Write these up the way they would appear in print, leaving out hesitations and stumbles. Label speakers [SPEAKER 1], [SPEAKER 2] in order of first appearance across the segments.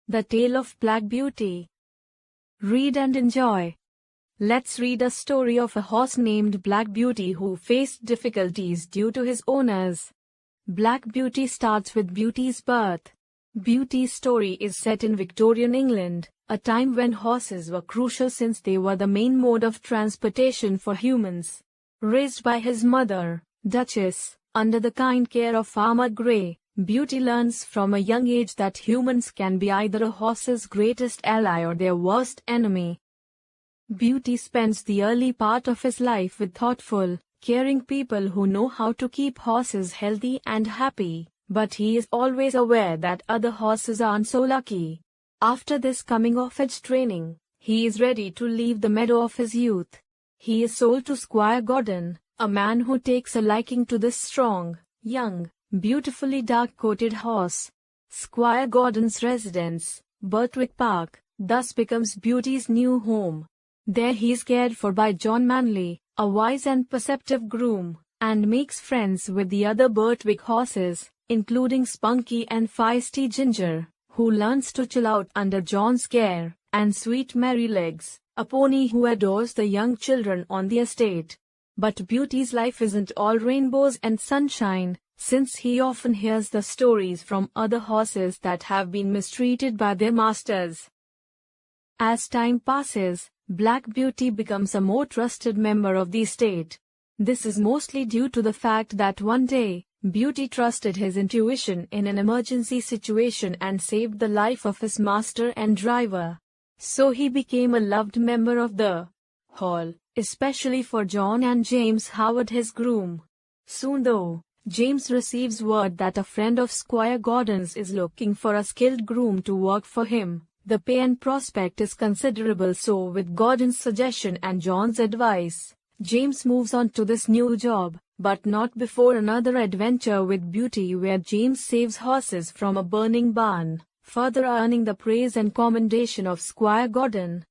[SPEAKER 1] The Tale of Black Beauty. Read and enjoy. Let's read a story of a horse named Black Beauty who faced difficulties due to his owners. Black Beauty starts with Beauty's birth. Beauty's story is set in Victorian England, a time when horses were crucial since they were the main mode of transportation for humans. Raised by his mother, Duchess, under the kind care of Farmer Grey, Beauty learns from a young age that humans can be either a horse's greatest ally or their worst enemy. Beauty spends the early part of his life with thoughtful, caring people who know how to keep horses healthy and happy, but he is always aware that other horses aren't so lucky. After this coming-of-age training, he is ready to leave the meadow of his youth. He is sold to Squire Gordon, a man who takes a liking to this strong, young, beautifully dark-coated horse. Squire Gordon's residence, Birtwick Park, thus becomes Beauty's new home. There he is cared for by John Manley, a wise and perceptive groom, and makes friends with the other Birtwick horses, including Spunky and feisty Ginger, who learns to chill out under John's care, and Sweet Merrylegs, a pony who adores the young children on the estate. But Beauty's life isn't all rainbows and sunshine, since he often hears the stories from other horses that have been mistreated by their masters. As time passes, Black Beauty becomes a more trusted member of the estate. This is mostly due to the fact that one day, Beauty trusted his intuition in an emergency situation and saved the life of his master and driver. So he became a loved member of the hall, especially for John and James Howard, his groom. Soon though, James receives word that a friend of Squire Gordon's is looking for a skilled groom to work for him. The pay and prospect is considerable, so with Gordon's suggestion and John's advice, James moves on to this new job, but not before another adventure with Beauty where James saves horses from a burning barn, further earning the praise and commendation of Squire Gordon.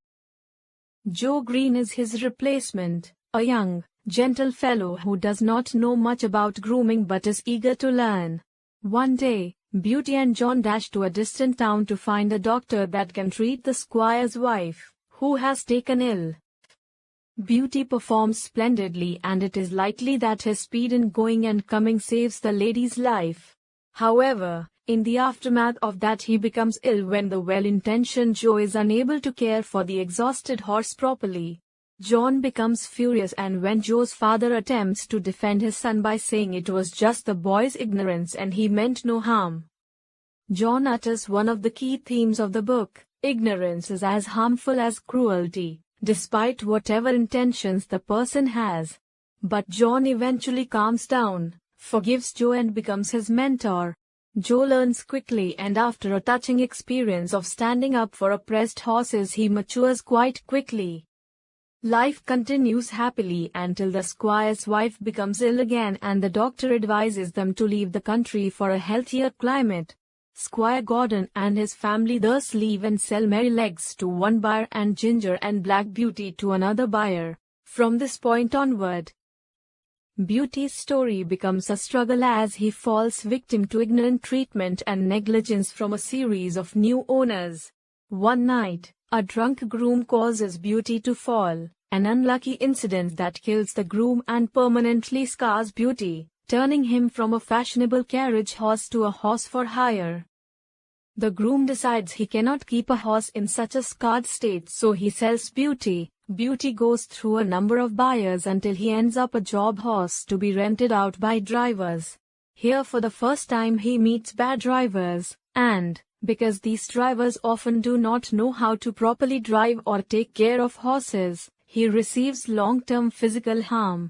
[SPEAKER 1] Joe Green is his replacement, a young, gentle fellow who does not know much about grooming but is eager to learn. One day, Beauty and John dash to a distant town to find a doctor that can treat the squire's wife, who has taken ill. Beauty performs splendidly, and it is likely that his speed in going and coming saves the lady's life. However, in the aftermath of that he becomes ill when the well-intentioned Joe is unable to care for the exhausted horse properly. John becomes furious, and when Joe's father attempts to defend his son by saying it was just the boy's ignorance and he meant no harm, John utters one of the key themes of the book: ignorance is as harmful as cruelty, despite whatever intentions the person has. But John eventually calms down, forgives Joe and becomes his mentor. Joe learns quickly, and after a touching experience of standing up for oppressed horses he matures quite quickly. Life continues happily until the squire's wife becomes ill again and the doctor advises them to leave the country for a healthier climate. Squire Gordon and his family thus leave and sell Merrylegs to one buyer and Ginger and Black Beauty to another buyer. From this point onward, Beauty's story becomes a struggle as he falls victim to ignorant treatment and negligence from a series of new owners. One night, a drunk groom causes Beauty to fall, an unlucky incident that kills the groom and permanently scars Beauty, turning him from a fashionable carriage horse to a horse for hire. The groom decides he cannot keep a horse in such a scarred state, so he sells Beauty. Beauty goes through a number of buyers until he ends up a job horse to be rented out by drivers. Here for the first time he meets bad drivers, and because these drivers often do not know how to properly drive or take care of horses, he receives long-term physical harm.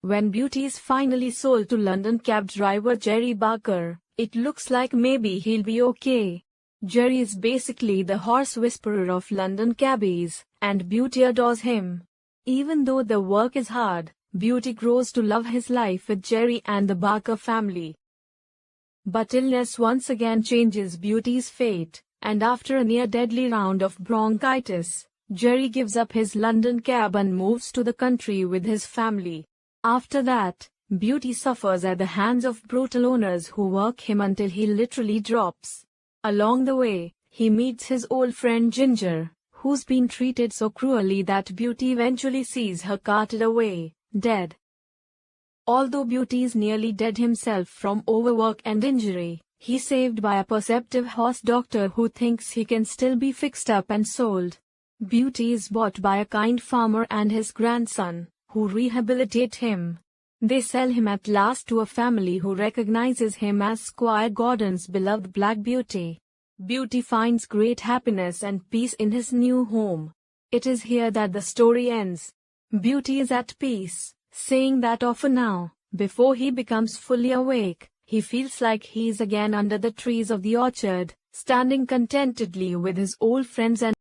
[SPEAKER 1] When Beauty is finally sold to London cab driver Jerry Barker, it looks like maybe he'll be okay. Jerry is basically the horse whisperer of London cabbies, and Beauty adores him. Even though the work is hard, Beauty grows to love his life with Jerry and the Barker family. But illness once again changes Beauty's fate, and after a near-deadly round of bronchitis, Jerry gives up his London cab and moves to the country with his family. After that, Beauty suffers at the hands of brutal owners who work him until he literally drops. Along the way, he meets his old friend Ginger, who's been treated so cruelly that Beauty eventually sees her carted away, dead. Although Beauty is nearly dead himself from overwork and injury, he's saved by a perceptive horse doctor who thinks he can still be fixed up and sold. Beauty is bought by a kind farmer and his grandson, who rehabilitate him. They sell him at last to a family who recognizes him as Squire Gordon's beloved Black Beauty. Beauty finds great happiness and peace in his new home. It is here that the story ends. Beauty is at peace, saying that for now, before he becomes fully awake, he feels like he is again under the trees of the orchard, standing contentedly with his old friends and